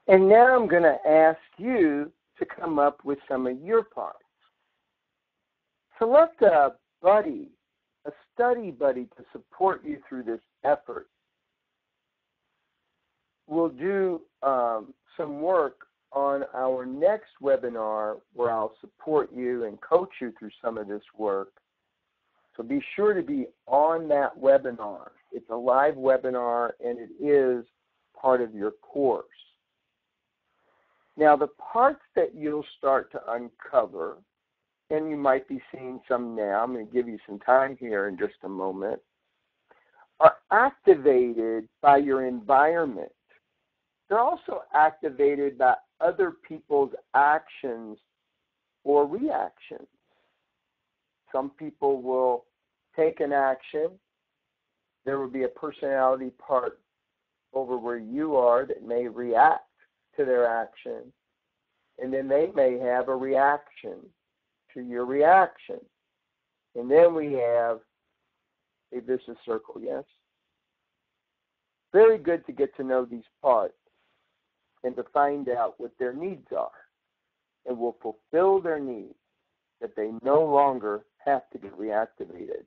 And now I'm going to ask you to come up with some of your parts. Select a buddy, a study buddy to support you through this effort. We'll do some work on our next webinar where I'll support you and coach you through some of this work. So be sure to be on that webinar. It's a live webinar and it is part of your course. Now the parts that you'll start to uncover, and you might be seeing some now, I'm going to give you some time here in just a moment, are activated by your environment. They're also activated by other people's actions or reactions. Some people will take an action. There will be a personality part over where you are that may react to their action. And then they may have a reaction to your reaction. And then we have a vicious circle, yes? Very good to get to know these parts and to find out what their needs are. And will fulfill their needs, that they no longer have to get reactivated.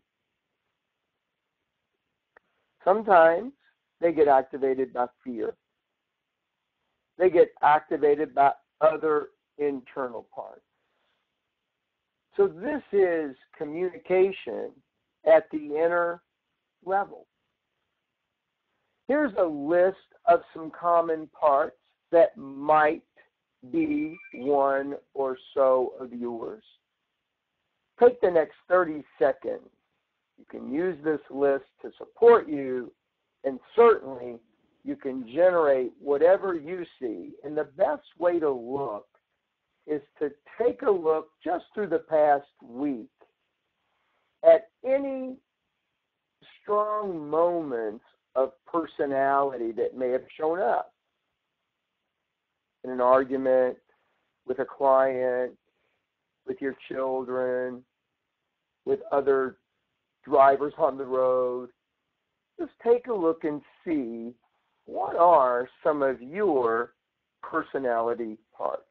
Sometimes they get activated by fear. They get activated by other internal parts. So this is communication at the inner level. Here's a list of some common parts that might be one or so of yours. Take the next 30 seconds. You can use this list to support you, and certainly you can generate whatever you see. And the best way to look is to take a look just through the past week at any strong moments of personality that may have shown up in an argument, with a client, with your children, with other drivers on the road. Just take a look and see what are some of your personality parts.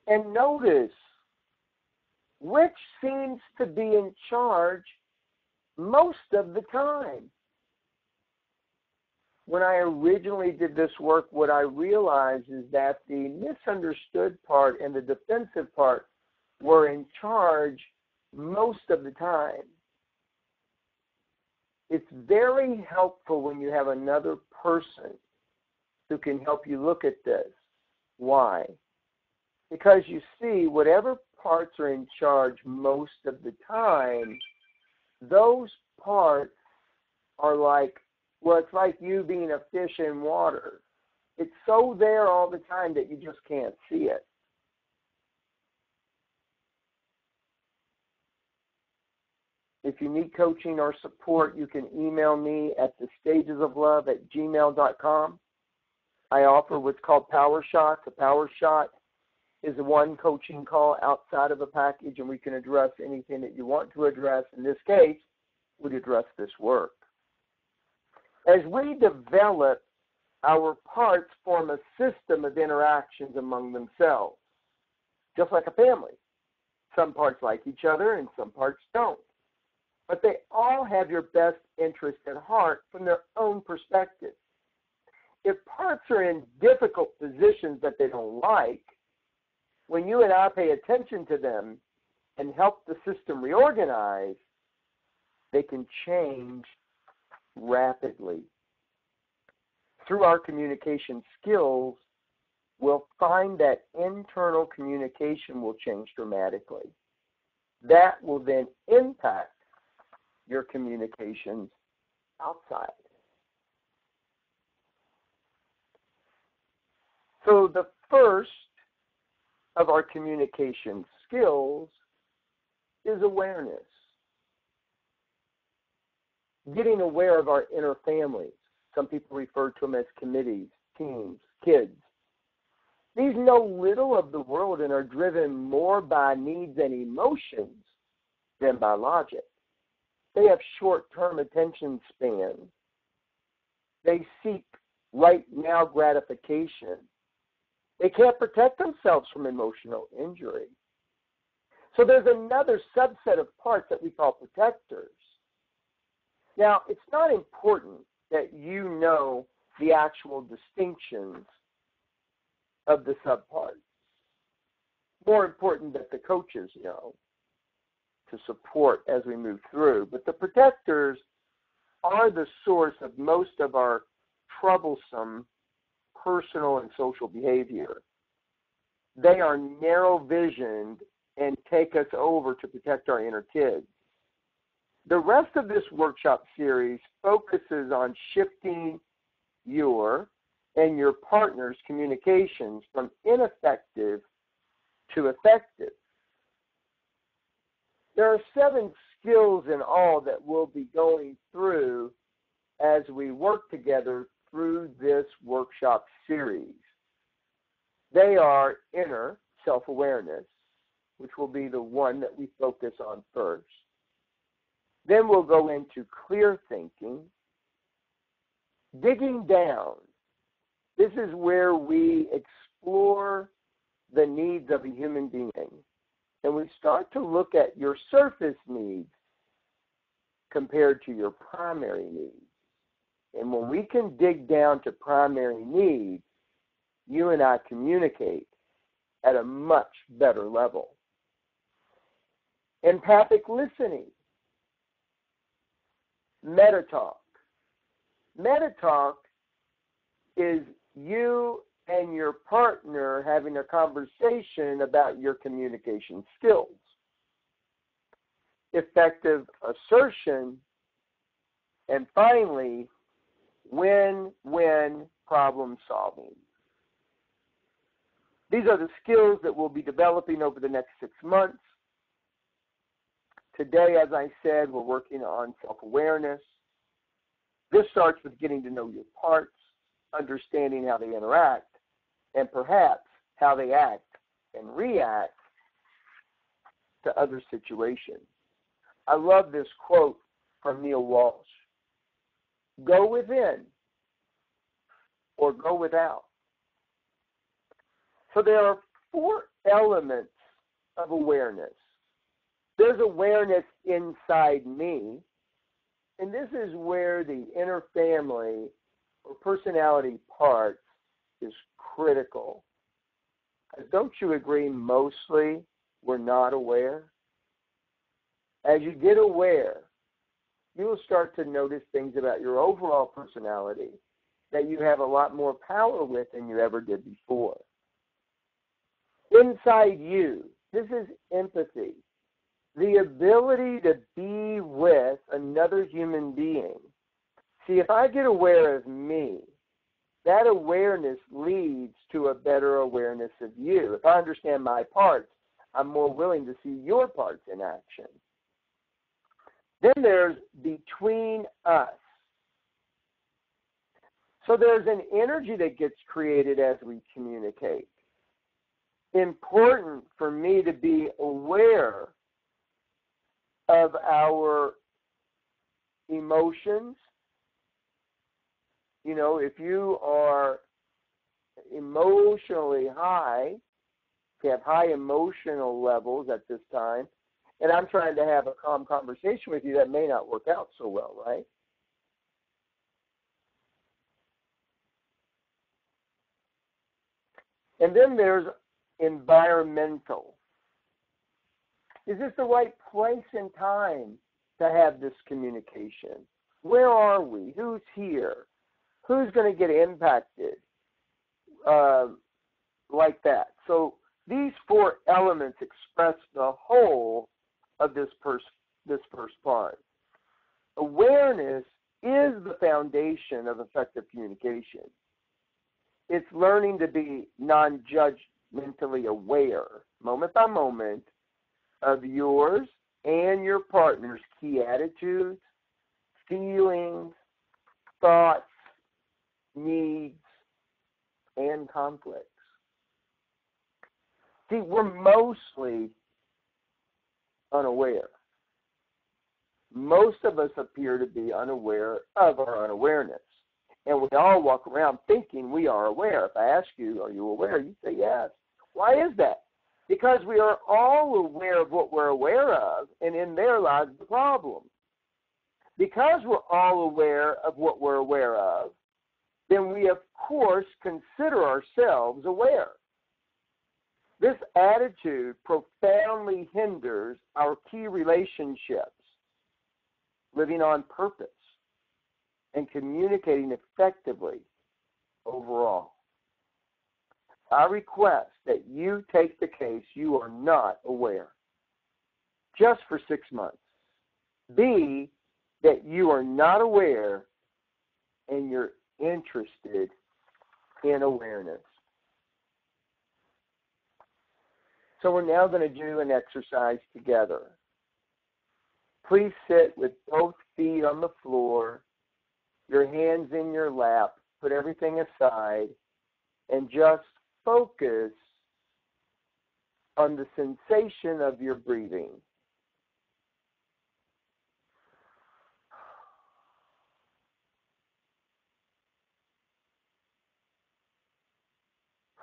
And notice which seems to be in charge most of the time. When I originally did this work, what I realized is that the misunderstood part and the defensive part were in charge most of the time. It's very helpful when you have another person who can help you look at this. Why? Because you see, whatever parts are in charge most of the time, those parts are like, well, it's like you being a fish in water. It's so there all the time that you just can't see it. If you need coaching or support, you can email me at thestagesoflove@gmail.com. I offer what's called Power Shots. A Power Shot is one coaching call outside of a package, and we can address anything that you want to address. In this case, we'd address this work. As we develop, our parts form a system of interactions among themselves, just like a family. Some parts like each other and some parts don't. But they all have your best interest at heart from their own perspective. If parts are in difficult positions that they don't like, when you and I pay attention to them and help the system reorganize, they can change rapidly. Through our communication skills, we'll find that internal communication will change dramatically. That will then impact your communications outside. So the first of our communication skills is awareness. Getting aware of our inner families. Some people refer to them as committees, teams, kids. These know little of the world and are driven more by needs and emotions than by logic. They have short-term attention spans. They seek right now gratification. They can't protect themselves from emotional injury. So there's another subset of parts that we call protectors. Now, it's not important that you know the actual distinctions of the subparts. More important that the coaches know to support as we move through. But the protectors are the source of most of our troublesome personal and social behavior. They are narrow-visioned and take us over to protect our inner kids. The rest of this workshop series focuses on shifting your and your partner's communications from ineffective to effective. There are 7 skills in all that we'll be going through as we work together through this workshop series. They are inner self-awareness, which will be the one that we focus on first. Then we'll go into clear thinking, digging down. This is where we explore the needs of a human being. And we start to look at your surface needs compared to your primary needs. And when we can dig down to primary needs, you and I communicate at a much better level. Empathic listening. Meta-talk. Meta-talk is you and your partner having a conversation about your communication skills. Effective assertion. And finally, win-win problem solving. These are the skills that we'll be developing over the next 6 months. Today, as I said, we're working on self-awareness. This starts with getting to know your parts, understanding how they interact, and perhaps how they act and react to other situations. I love this quote from Neil Walsh. Go within or go without. So there are 4 elements of awareness. There's awareness inside me, and this is where the inner family or personality part is critical. Don't you agree mostly we're not aware? As you get aware, you will start to notice things about your overall personality that you have a lot more power with than you ever did before. Inside you, this is empathy. The ability to be with another human being. See, if I get aware of me, that awareness leads to a better awareness of you. If I understand my parts, I'm more willing to see your parts in action. Then there's between us. So there's an energy that gets created as we communicate. Important for me to be aware of our emotions. You know, if you are emotionally high, if you have high emotional levels at this time, and I'm trying to have a calm conversation with you, that may not work out so well, right? And then there's environmental. Is this the right place and time to have this communication? Where are we? Who's here? Who's going to get impacted like that? So these 4 elements express the whole of this first part. Awareness is the foundation of effective communication. It's learning to be non-judgmentally aware, moment by moment, of yours and your partner's key attitudes, feelings, thoughts, needs, and conflicts. See, we're mostly unaware. Most of us appear to be unaware of our unawareness. And we all walk around thinking we are aware. If I ask you, are you aware? You say yes. Why is that? Because we are all aware of what we're aware of, and in there lies the problem. Because we're all aware of what we're aware of, then we, of course, consider ourselves aware. This attitude profoundly hinders our key relationships, living on purpose, and communicating effectively overall. I request that you take the case you are not aware, just for 6 months. B, that you are not aware and you're interested in awareness. So we're now going to do an exercise together. Please sit with both feet on the floor, your hands in your lap, put everything aside, and just focus on the sensation of your breathing.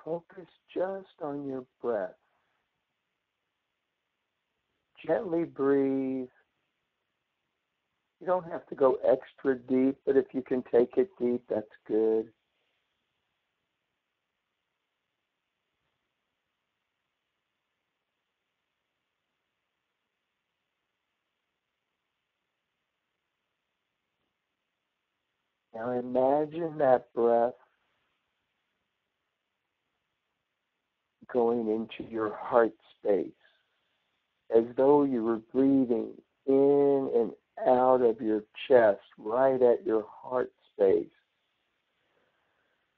Focus just on your breath. Gently breathe. You don't have to go extra deep, but if you can take it deep, that's good. Now imagine that breath going into your heart space, as though you were breathing in and out of your chest, right at your heart space.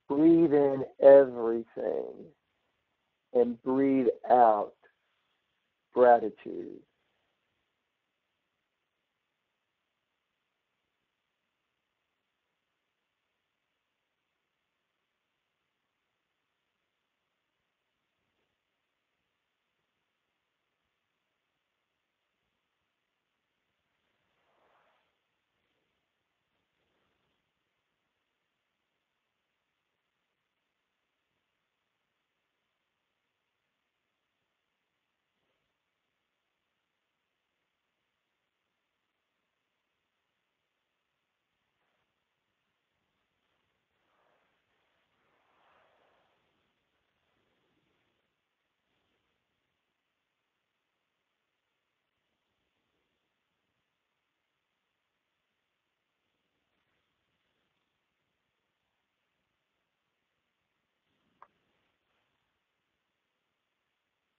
Breathe in everything and breathe out gratitude.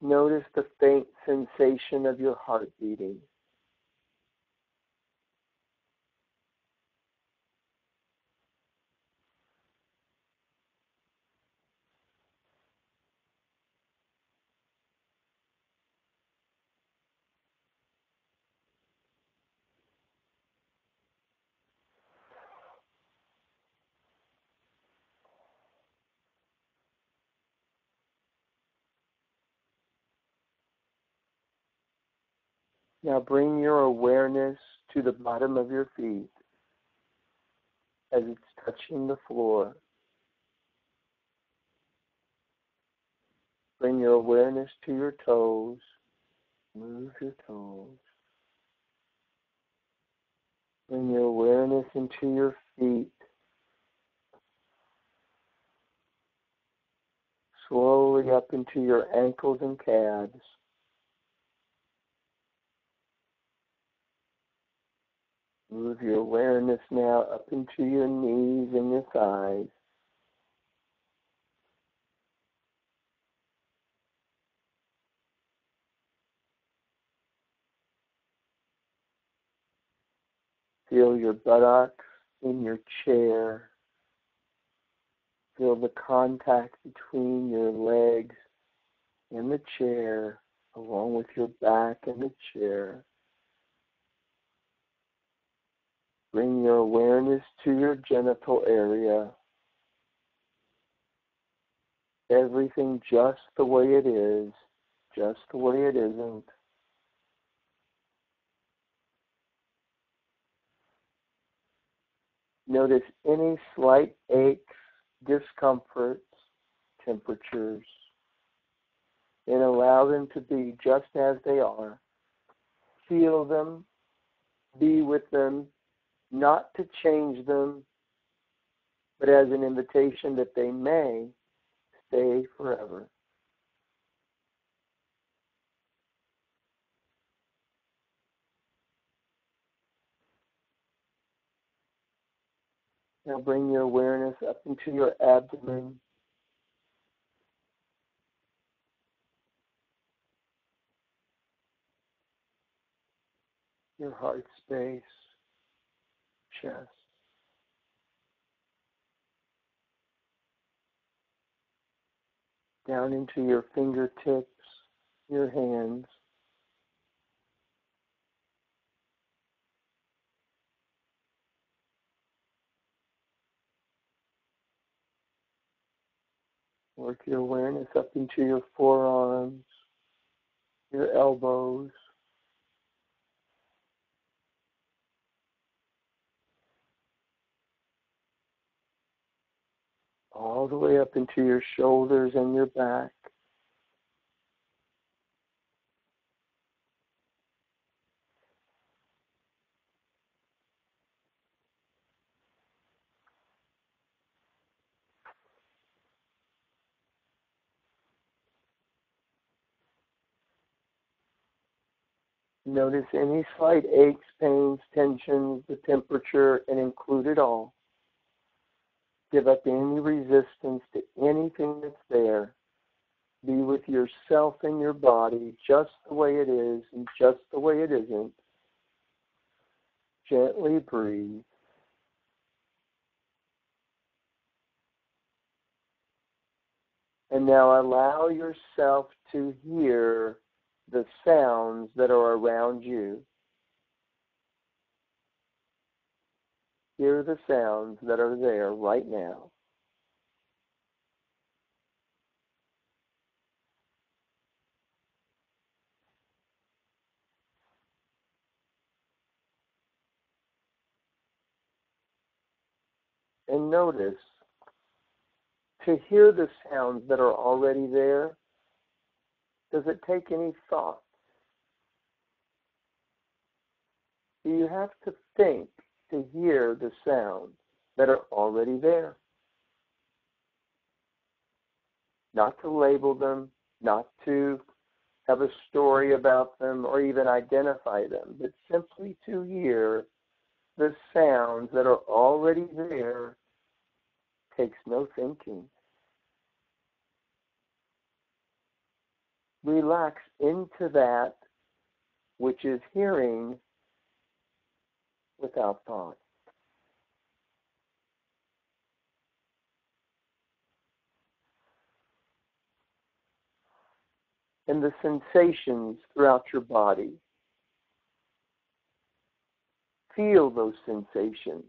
Notice the faint sensation of your heart beating. Now bring your awareness to the bottom of your feet as it's touching the floor. Bring your awareness to your toes. Move your toes. Bring your awareness into your feet. Slowly up into your ankles and calves. Move your awareness now up into your knees and your thighs. Feel your buttocks in your chair. Feel the contact between your legs and the chair, along with your back and the chair. Bring your awareness to your genital area. Everything just the way it is, just the way it isn't. Notice any slight aches, discomforts, temperatures, and allow them to be just as they are. Feel them, be with them, not to change them, but as an invitation that they may stay forever. Now bring your awareness up into your abdomen. Your heart space, chest. Down into your fingertips, your hands. Work your awareness up into your forearms, your elbows, all the way up into your shoulders and your back. Notice any slight aches, pains, tensions, the temperature, and include it all. Give up any resistance to anything that's there. Be with yourself and your body just the way it is and just the way it isn't. Gently breathe. And now allow yourself to hear the sounds that are around you. Hear the sounds that are there right now. And notice, to hear the sounds that are already there, does it take any thought? Do you have to think to hear the sounds that are already there? Not to label them, not to have a story about them or even identify them, but simply to hear the sounds that are already there takes no thinking. Relax into that which is hearing without thought. And the sensations throughout your body. Feel those sensations.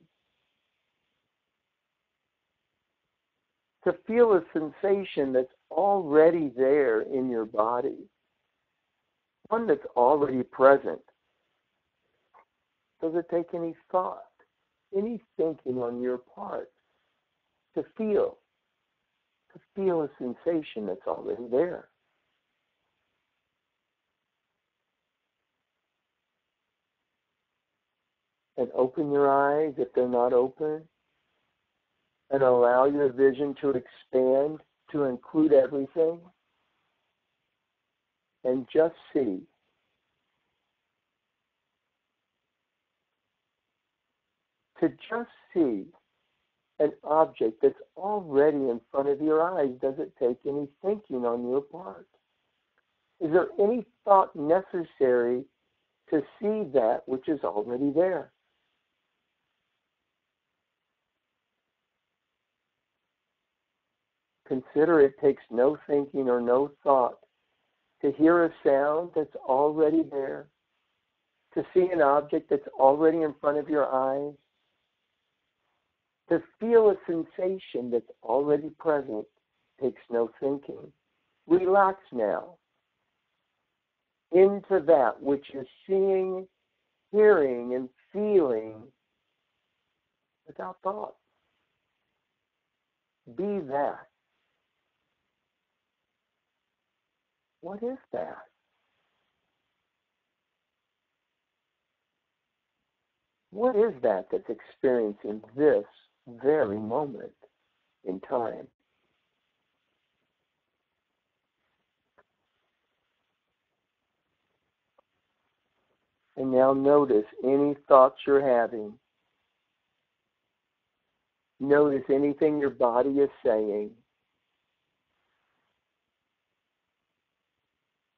To feel a sensation that's already there in your body, one that's already present. Does it take any thought, any thinking on your part to feel a sensation that's already there? And open your eyes if they're not open, and allow your vision to expand to include everything, and just see. To just see an object that's already in front of your eyes, does it take any thinking on your part? Is there any thought necessary to see that which is already there? Consider it takes no thinking or no thought to hear a sound that's already there, to see an object that's already in front of your eyes, to feel a sensation that's already present. Takes no thinking. Relax now into that which is seeing, hearing, and feeling without thought. Be that. What is that? What is that that's experiencing this very moment in time? And now notice any thoughts you're having. Notice anything your body is saying.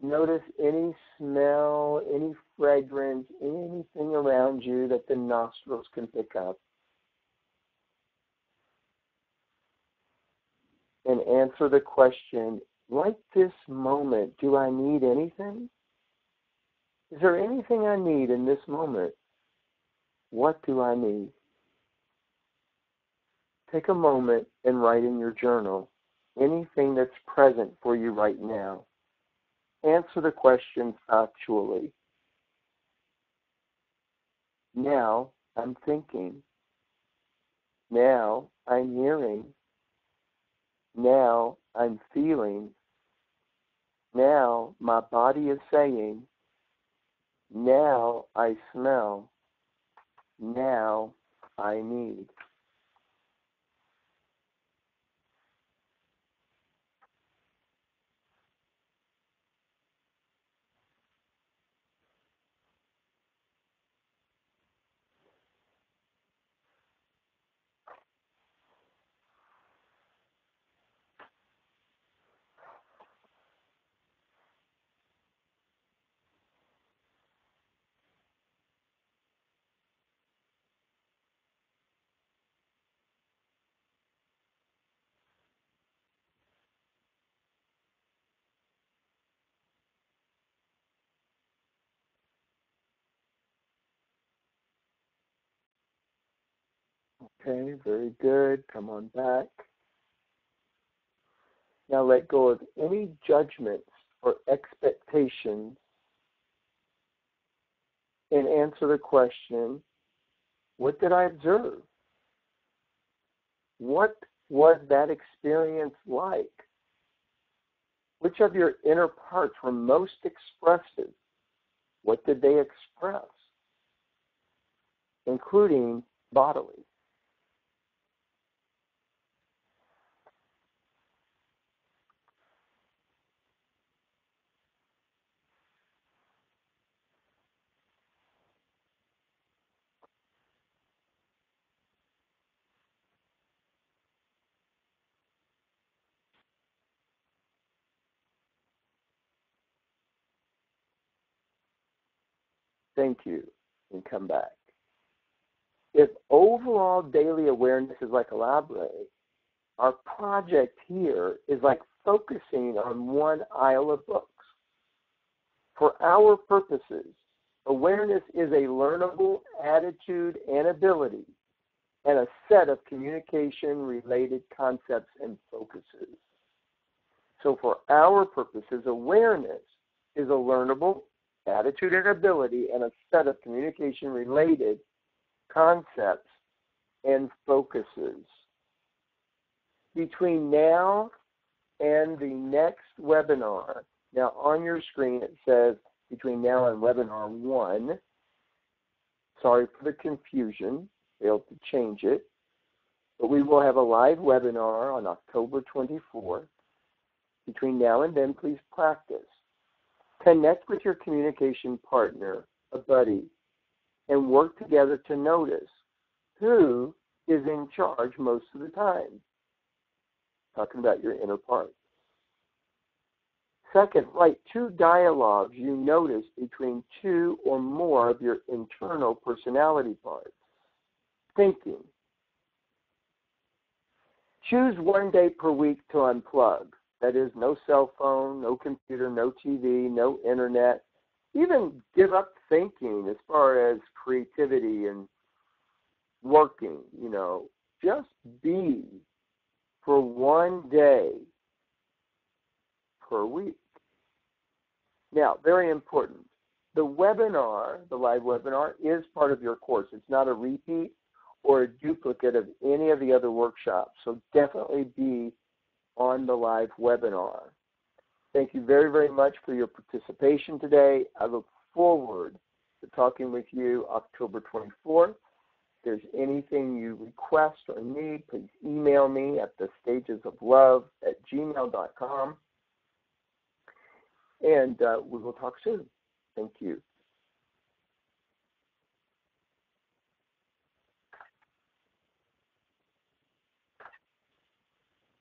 Notice any smell, any fragrance, anything around you that the nostrils can pick up. And answer the question, right this moment, do I need anything? Is there anything I need in this moment? What do I need? Take a moment and write in your journal anything that's present for you right now. Answer the question factually. Now I'm thinking. Now I'm hearing. Now I'm feeling. Now my body is saying. Now I smell. Now I need. Okay, very good. Come on back. Now let go of any judgments or expectations and answer the question, what did I observe? What was that experience like? Which of your inner parts were most expressive? What did they express? Including bodily. Thank you, and come back. If overall daily awareness is like a library, our project here is like focusing on one aisle of books. For our purposes, awareness is a learnable attitude and ability and a set of communication-related concepts and focuses. So for our purposes, awareness is a learnable attitude and ability and a set of communication-related concepts and focuses. Between now and the next webinar, now on your screen it says between now and webinar 1, sorry for the confusion, failed to change it, but we will have a live webinar on October 24th. Between now and then, please practice. Connect with your communication partner, a buddy, and work together to notice who is in charge most of the time. Talking about your inner part. Second, write 2 dialogues you notice between 2 or more of your internal personality parts. Thinking. Choose one day per week to unplug. That is, no cell phone, no computer, no TV, no internet. Even give up thinking as far as creativity and working, Just be for one day per week. Now, very important. The webinar, the live webinar, is part of your course. It's not a repeat or a duplicate of any of the other workshops. So definitely be on the live webinar. Thank you very, very much for your participation today. I look forward to talking with you October 24th. If there's anything you request or need, please email me at thestagesoflove@gmail.com. And we will talk soon. Thank you.